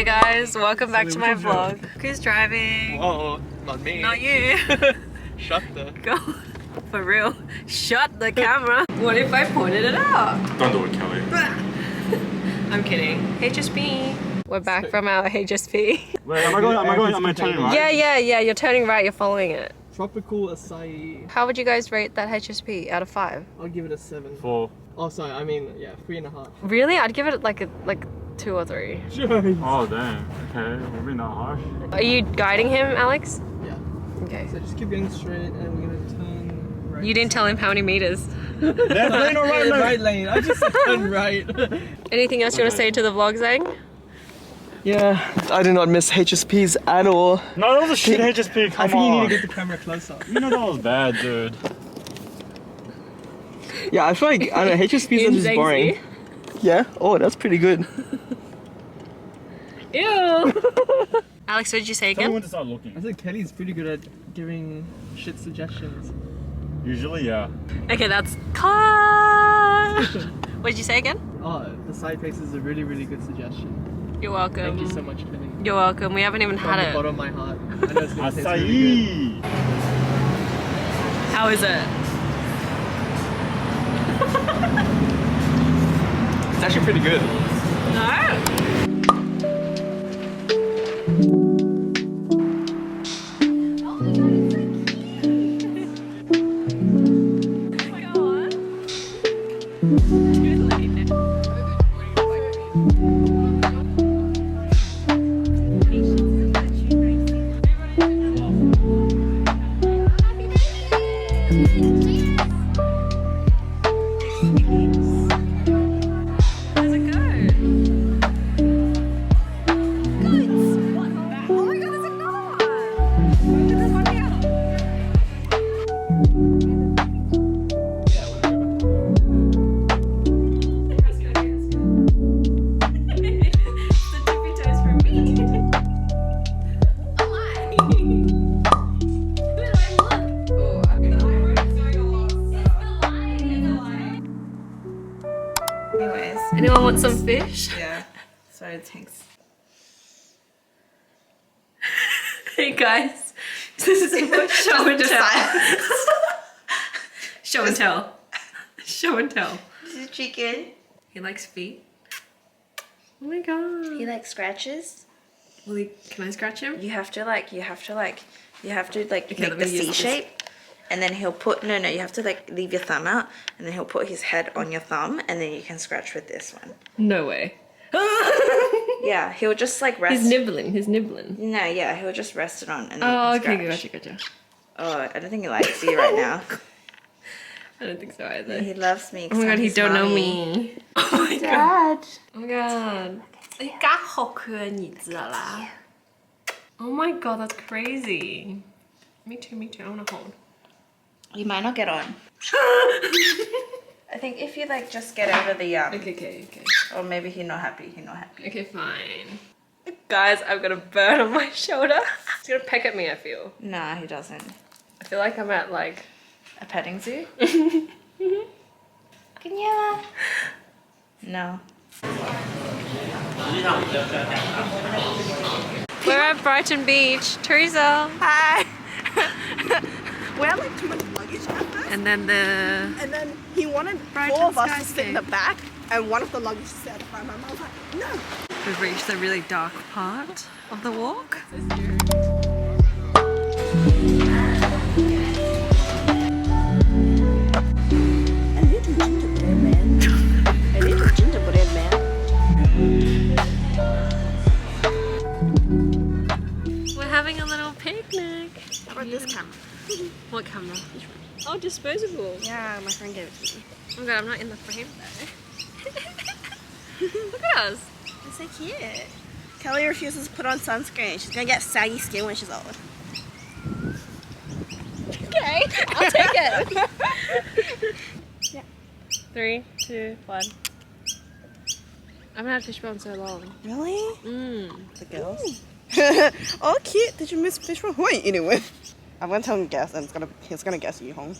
Hey guys, welcome back to my vlog. Who's driving? Whoa, not me. Not you. Shut the... Go. For real. Shut the camera. What if I pointed it out? Don't do it, Kelly. I'm kidding. HSP. We're back from our HSP. Wait, am I turning right? Yeah, you're turning right, you're following it. Tropical acai. How would you guys rate that HSP out of 5? I'll give it a 7. 4. Oh, sorry, I mean, yeah, 3.5. Really? I'd give it like 2 or 3. Oh, damn. Okay, we're being that harsh. Are you guiding him, Alex? Yeah. Okay. So just keep going straight and we're gonna turn right. You didn't tell him how many meters. Left lane or right lane? Right lane. I just said turn right. Anything else you want to say to the vlog, Zang? Yeah, I do not miss HSPs at all. No, that was a shit HSP, come on. I think you need to get the camera closer. You know that was bad, dude. Yeah, I feel like, I don't know, HSPs are just boring. Yeah? Oh, that's pretty good. Ew! Alex, what did you say Tell me again? when to start looking. I think Kelly's pretty good at giving shit suggestions. Usually, yeah. Okay, that's cut! What did you say again? Oh, the side face is a really, really good suggestion. You're welcome. Thank you so much, Kelly. You're welcome. We haven't even From had the it. bottom of my heart. I know it's gonna taste really good. Acai! How is it? It's actually pretty good. No? Anyone want some fish? Yeah. Sorry, thanks. Hey guys, this is show and tell. Show and tell. Show and tell. This is chicken. He likes feet. Oh my god. He likes scratches. Can I scratch him? You have to make the let me use C this. shape. And then he'll put, no, you have to like leave your thumb out and then he'll put his head on your thumb and then you can scratch with this one. No way. Yeah, he'll just like rest. He's nibbling. No, yeah, he'll just rest it on and then Oh, you can okay, scratch. gotcha. Oh, I don't think he likes you right now. I don't think so either. He loves me. Oh my god, he don't know me. Oh my god. Dad. Oh my god. 你家好可爱你知道啦 Oh my god, that's crazy. Me too, I wanna hold. You might not get on. I think if you like just get over the Okay. or maybe he's not happy. Okay, fine. Guys, I've got a burn on my shoulder. He's gonna peck at me, I feel. Nah, he doesn't. I feel like I'm at like... A petting zoo? Kanya. No. We're at Brighton Beach. Teresa. Hi. We had like too much luggage at first. And then And then he wanted four of us to sit in the back and one of the luggage to sit at the front. My mom was like, no. we've reached the really dark part of the walk. A little gingerbread man. A little gingerbread man. We're having a little picnic. How about this camera? What camera? Oh, disposable. Yeah, my friend gave it to me. Oh my god, I'm not in the frame though. Look at us. It's so cute. Kelly refuses to put on sunscreen. She's gonna get saggy skin when she's old. Okay, I'll take it. Yeah. 3, 2, 1. I haven't had fishbowl in so long. Really? The girls. Oh, cute. Did you miss fishbowl? Who are you eating with? I'm gonna tell him guess, and he's gonna guess you home.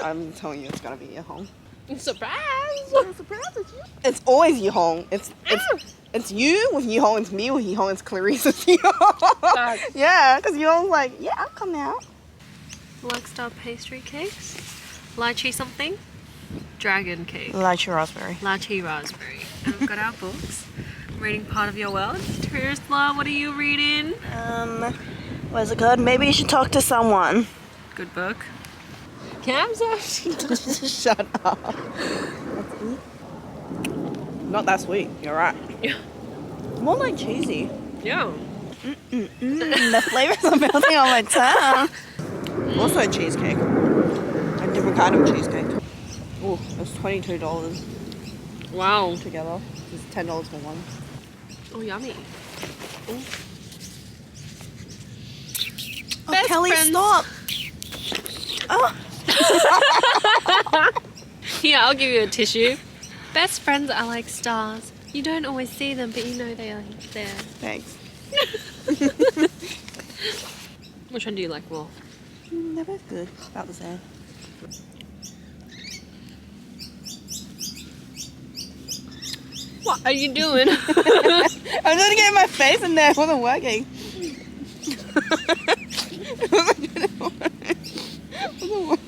I'm telling you, it's gonna be you home. Surprise! Surprise! It's always you home. It's It's you with Yihong, it's me with Yihong, it's Clarice with Yihong. Yeah, because Yihong's like, yeah, I'll come out. Kxlstar pastry cakes. Lychee something. Dragon cake. Lychee raspberry. Lychee raspberry. And we've got our books. Reading Part of Your World. Tersla, what are you reading? What's it called? Maybe you should talk to someone. Good book. Shut up. Not that sweet, you're right. Yeah. More like cheesy. Yeah. The flavors are melting on my tongue. Also a cheesecake. A different kind of cheesecake. Oh, it's $22 Wow. together. It's $10 for one. Oh, yummy. Ooh. Oh, Best Kelly, friends. stop! Oh. Here, I'll give you a tissue. Best friends are like stars. You don't always see them, but you know they are there. Thanks. Which one do you like more? They're both good. About the same. What are you doing? I'm trying to get my face in there. It wasn't working. It wasn't working.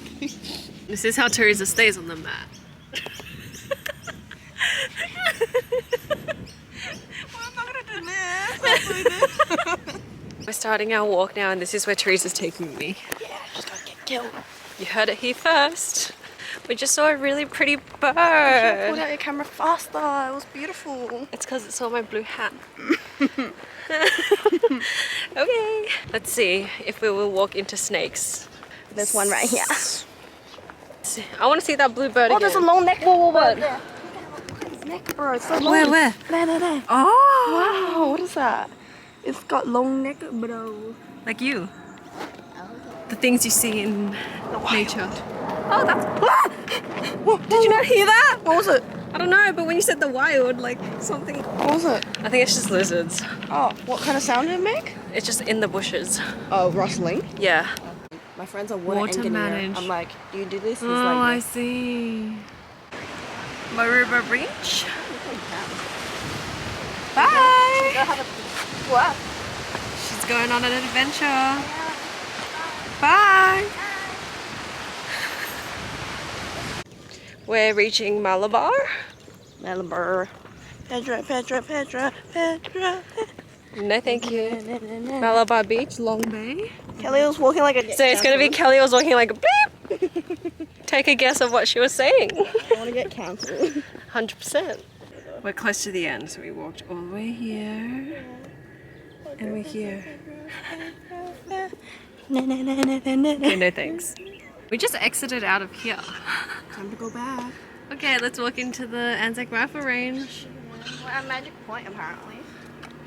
This is how Teresa stays on the mat. I'm not gonna do this. We're starting our walk now, and this is where Teresa's taking me. Yeah, just gotta get killed. You heard it here first. We just saw a really pretty Pull bird. out your camera faster. It was beautiful. It's because it saw my blue hat. Okay. Let's see if we will walk into snakes. There's one right here. I want to see that blue bird Oh, again. there's a long neck. Whoa, whoa, whoa. Look at his neck, bro. It's so long. Where? There. Oh! Wow, what is that? It's got long neck, bro. Like you. The things you see in nature. Oh, that's... Ah! Whoa, did you not hear that? What was it? I don't know, but when you said the wild, like something... What was it? I think it's just lizards. Oh, what kind of sound did it make? It's just in the bushes. Oh, rustling. Yeah. My friend's a water Water engineer. manage. I'm like, do you do this? He's Oh, like, I see. Maruba Beach. Bye! what? She's going on an adventure. Bye! We're reaching Malabar. Malabar. Petra. No, thank you. Malabar Beach, Long Bay. Kelly was walking like a... So it's gonna be Kelly was walking like a bleep. Take a guess of what she was saying. I want to get cancelled. 100%. We're close to the end, so we walked all the way here. And we're here. Okay, no thanks. We just exited out of here. Time to go back. Okay, let's walk into the Anzac Rifle Range. We're at Magic Point, apparently.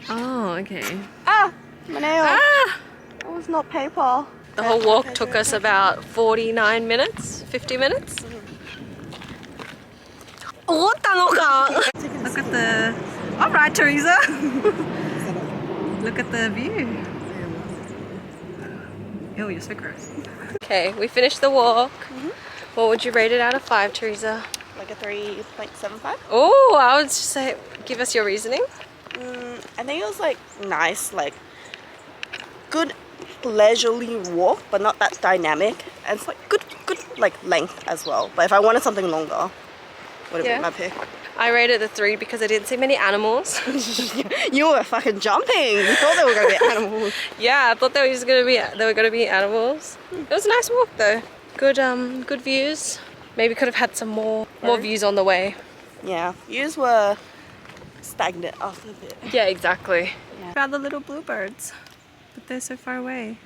Oh, okay. Ah! My nail. Ah! That was not paper. The whole walk took us about 49 minutes, 50 minutes. Look at the... Alright, Teresa. Look at the view. Oh, you're so gross. Okay, we finished the walk. What would you rate it out of 5, Teresa? Like a 3.75? Oh, I would just say, give us your reasoning. I think it was like nice, like good leisurely walk, but not that dynamic. And it's like good like length as well. But if I wanted something longer, would have been my pick. I rated a 3 because I didn't see many animals. You were fucking jumping. You thought they were gonna be animals. Yeah, I thought there were gonna be animals. It was a nice walk though. Good views. Maybe could have had some more views on the way. Yeah, views were stagnant after a bit. Yeah, exactly. Yeah. About the little bluebirds, but they're so far away.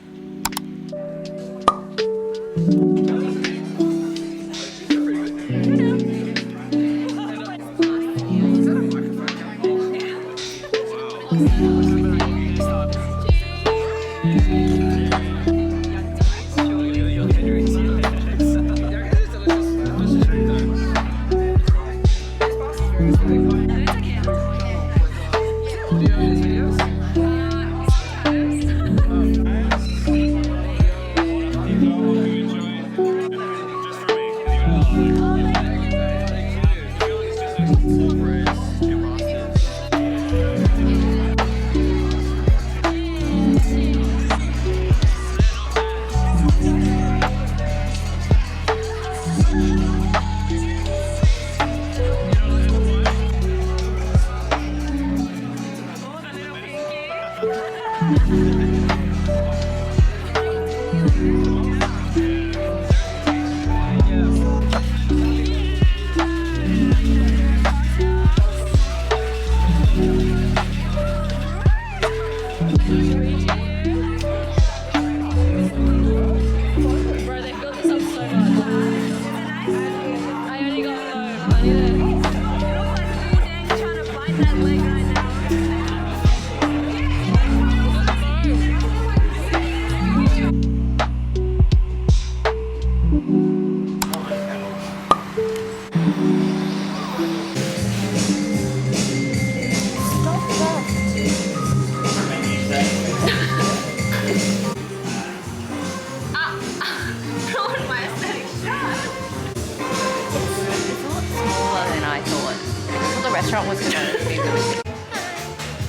Smaller than I thought. I thought the restaurant was gonna be really big.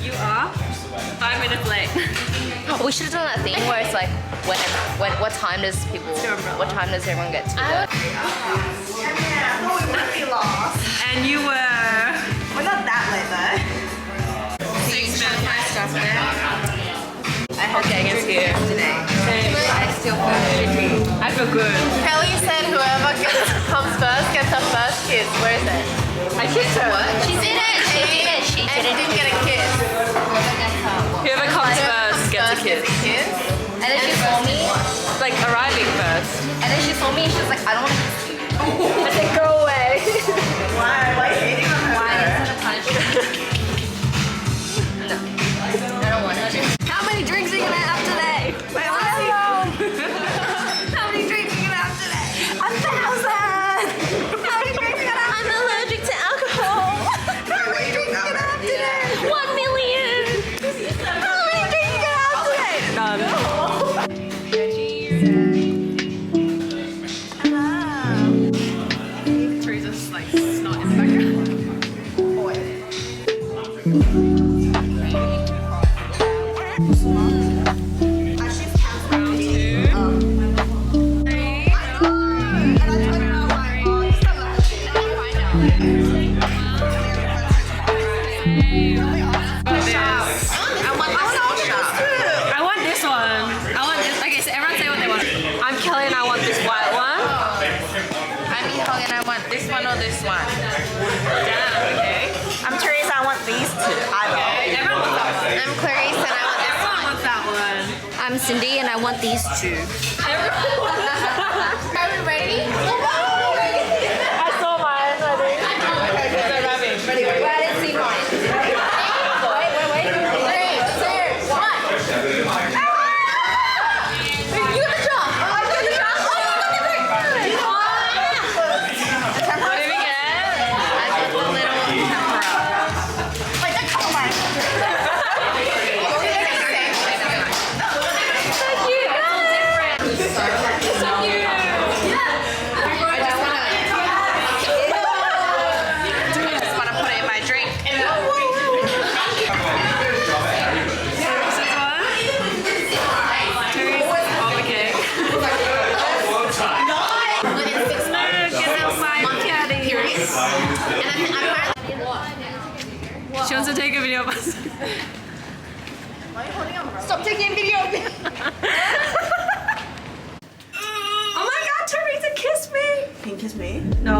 You are 5 minutes late. We should have done that thing where it's like, what time does everyone get to work? And you were We're not that late though. 6 minutes late. I hope that gets here. I still feel shitty. I feel good. Kelly said whoever comes first gets her first kiss. Where is it? I kissed her. She didn't. She didn't get a kiss. Whoever comes first gets a kiss. And then she saw me. Like arriving first. And then she saw me and she was like, I don't want to kiss you. I said, go away. Why? Why are you hating on her? Why is it a punishment? No. I don't want to. How many drinks are you gonna have today? Wait, let's see. How many drinks are you gonna have today? 1,000! How many drinks are you gonna have? I'm allergic to alcohol. How many drinks are you gonna have today? 1 million. How many drinks are you gonna have today? None. Teresa's like snot in the background. I want this one. I want this. Okay, so everyone say what they want. I'm Kelly and I want this white one. I'm Yihong and I want this one or this one. Damn, okay. I'm Teresa, I want these two. Okay, everyone wants that one. I'm Clarice and I want this Everyone one. wants that one. I'm Cindy and I want these two. Are we ready? I saw mine, I think. Okay, they're rubbing. Ready, Wait, I didn't see mine. Wait. 3, 2, 1. You have to jump. I'm going to jump. Oh, you got the What did we get? I got the little tempura. Wait, don't come on. She wants to take a video of us. Stop taking video of me. Oh my god, Teresa, kiss me! Can you kiss me? No.